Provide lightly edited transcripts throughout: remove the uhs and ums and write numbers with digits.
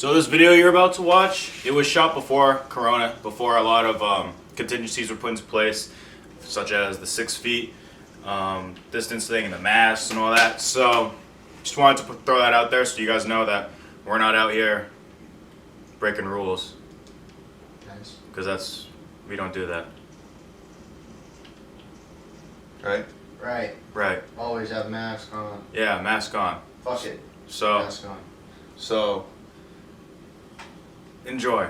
So this video you're about to watch, it was shot before Corona, before a lot of contingencies were put into place, such as the 6 feet distance thing and the masks and all that. So just wanted to throw that out there so you guys know that we're not out here breaking rules. Nice. Because we don't do that. Right? Right. Right. Always have mask on. Yeah, mask on. Fuck it. So, mask on. So, enjoy.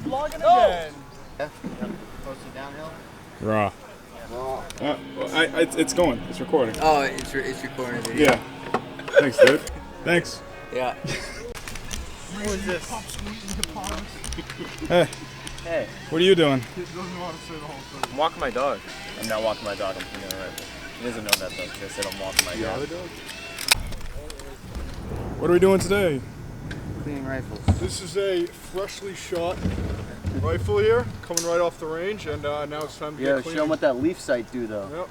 Vlogging again. Posted downhill? Raw. Raw. It's going. It's recording. Oh, it's recording video. Yeah. Thanks, dude. Thanks. Yeah. Who is this? Hey. Hey. What are you doing? I'm walking my dog. I'm not walking my dog. I'm cleaning a rifle. He doesn't know that though, because I said I'm walking my dog. What are we doing today? Cleaning rifles. This is a freshly shot rifle here, coming right off the range, and now it's time to get cleaning. Show them what that leaf sight do though. Yep.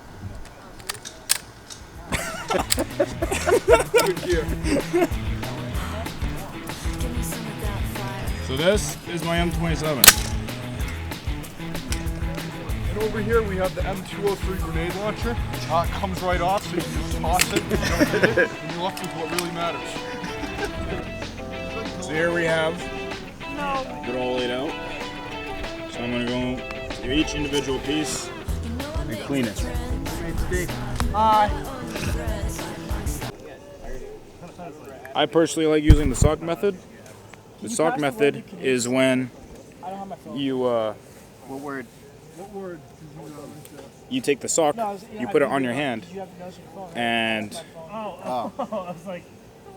Good gear. So this is my M27. And over here we have the M203 grenade launcher. It comes right off, so you can just toss it, you don't need it, and you're left with what really matters. So here we have it all laid out. So I'm gonna go through each individual piece and clean it. Hi. I personally like using the sock method. The sock method is when you What word? you take the sock, you put it on your hand, and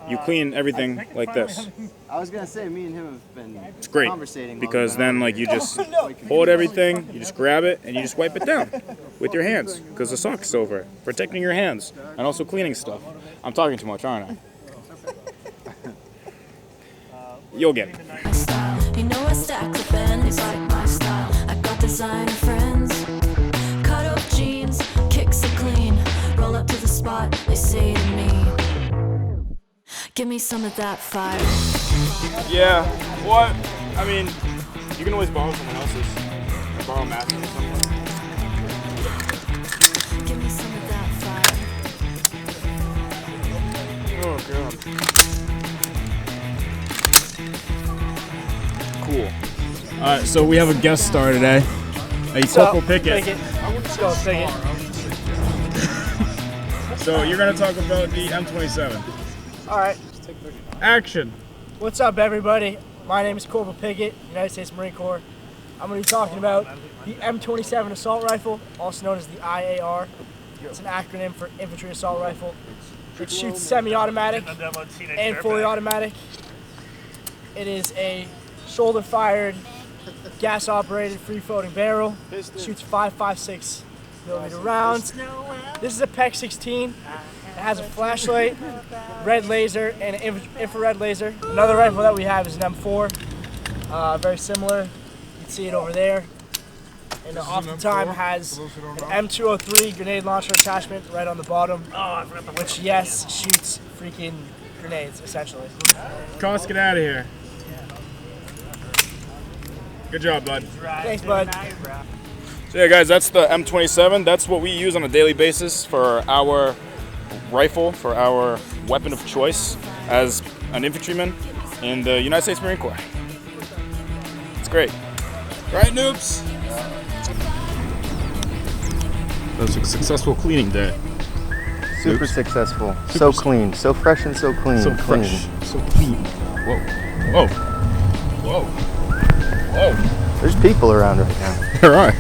you clean everything like this. I was gonna say, me and him have been It's great conversating because then like you just hold everything, you just grab it, and you just wipe it down with your hands because the sock's over, protecting your hands and also cleaning stuff. I'm talking too much, aren't I? You'll get it. You know I stack the bends like my style. I got designer friends. Cut up jeans, kicks are clean. Roll up to the spot, they say to me, give me some of that fire. Yeah, what? I mean, you can always borrow someone else's. Or borrow Matthew or something. Give me some of that fire. Oh, God. Cool. Alright, so we have a guest star today. A Corporal Pickett. Let's go, Pickett. So you're going to talk about the M27. Alright. Action. What's up, everybody? My name is Corporal Pickett, United States Marine Corps. I'm going to be talking about the M27 assault rifle, also known as the IAR. It's an acronym for Infantry Assault Rifle. It shoots semi-automatic and fully automatic. It is a shoulder-fired, gas-operated, free-floating barrel. Shoots 5.56 millimeter rounds. This is a PEC 16. It has a flashlight, red laser, and an infrared laser. Another rifle that we have is an M4. Very similar. You can see it over there. And off the time has an M203 grenade launcher attachment right on the bottom, which, yes, shoots freaking grenades, essentially. Cost, get out of here. Good job, bud. Thanks, bud. So yeah, guys, that's the M27. That's what we use on a daily basis for our rifle, for our weapon of choice as an infantryman in the United States Marine Corps. It's great. Right, noobs? That was a successful cleaning day. Super successful. So clean. So fresh and so clean. So fresh. So clean. Whoa. Whoa. Whoa. Whoa. There's people around right now. There are.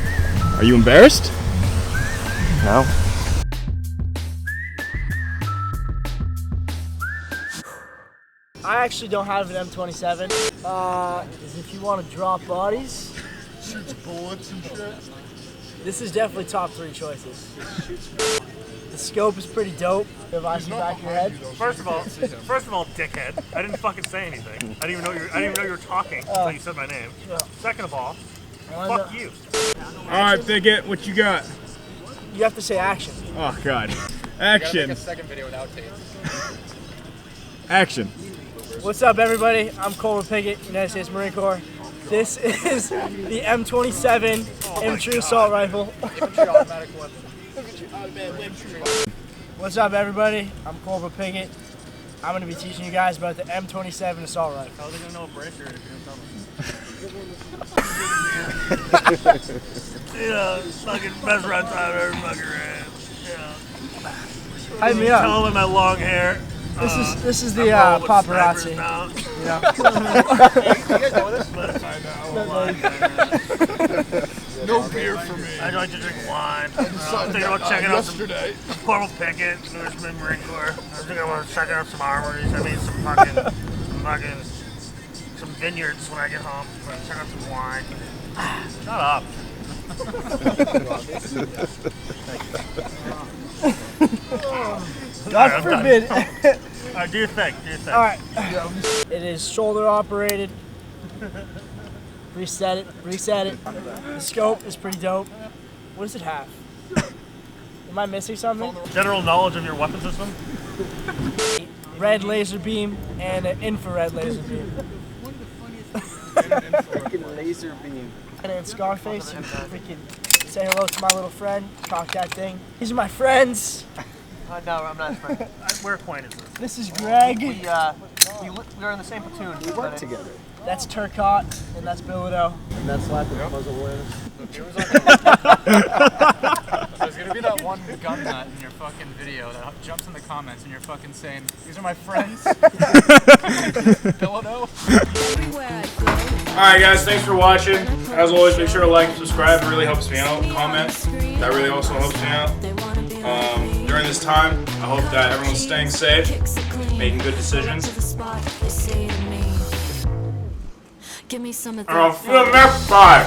Are you embarrassed? No. I actually don't have an M27. Is if you want to drop bodies. Shoots bullets and shit. This is definitely top 3 choices. The scope is pretty dope. The visor back of your head. First of all, dickhead, I didn't fucking say anything. I didn't even know you were talking until you said my name. Second of all, fuck you. All right, Pickett, what you got? You have to say action. Oh God, action. second video without tapes. Action. What's up, everybody? I'm Colbert Pickett, United States Marine Corps. This is the M27 Infantry Assault Rifle. Infantry automatic weapon. What's up, everybody? I'm Colbert Pickett. I'm going to be teaching you guys about the M27 Assault Rifle. How are they gonna know a British if you don't tell me? You know, fucking best run time I ever fucking ran. Yeah. Hype me up. Tell them my long hair. This is the I'm rolling with paparazzi. snipers now. You know? You guys know this? No beer for me. I like to drink wine. I'm thinking about checking out some Corporal Pickett, newest Marine Corps. I'm thinking about checking out some armories. I mean, some vineyards when I get home. I'm gonna check out some wine. Shut up. God forbid. Do your thing. All right. It is shoulder operated. Reset it. The scope is pretty dope. What does it have? Am I missing something? General knowledge of your weapon system? Red laser beam and an infrared laser beam. Laser beam. And in Scarface, you freaking say hello to my little friend, cock that thing. These are my friends. No, I'm not his friend. We're acquaintances. This is Greg. We were in the same platoon. We work together. That's Turcotte, and that's Bilodeau. And that's lack of muzzle awareness. There's gonna be that one gun nut in your fucking video that jumps in the comments and you're fucking saying, "These are my friends." Bilodeau. Alright guys, thanks for watching. As always, make sure to like and subscribe. It really helps me out. Comment. That really also helps me out. During this time, I hope that everyone's staying safe, making good decisions. Give me some of And I'll that. see you next time.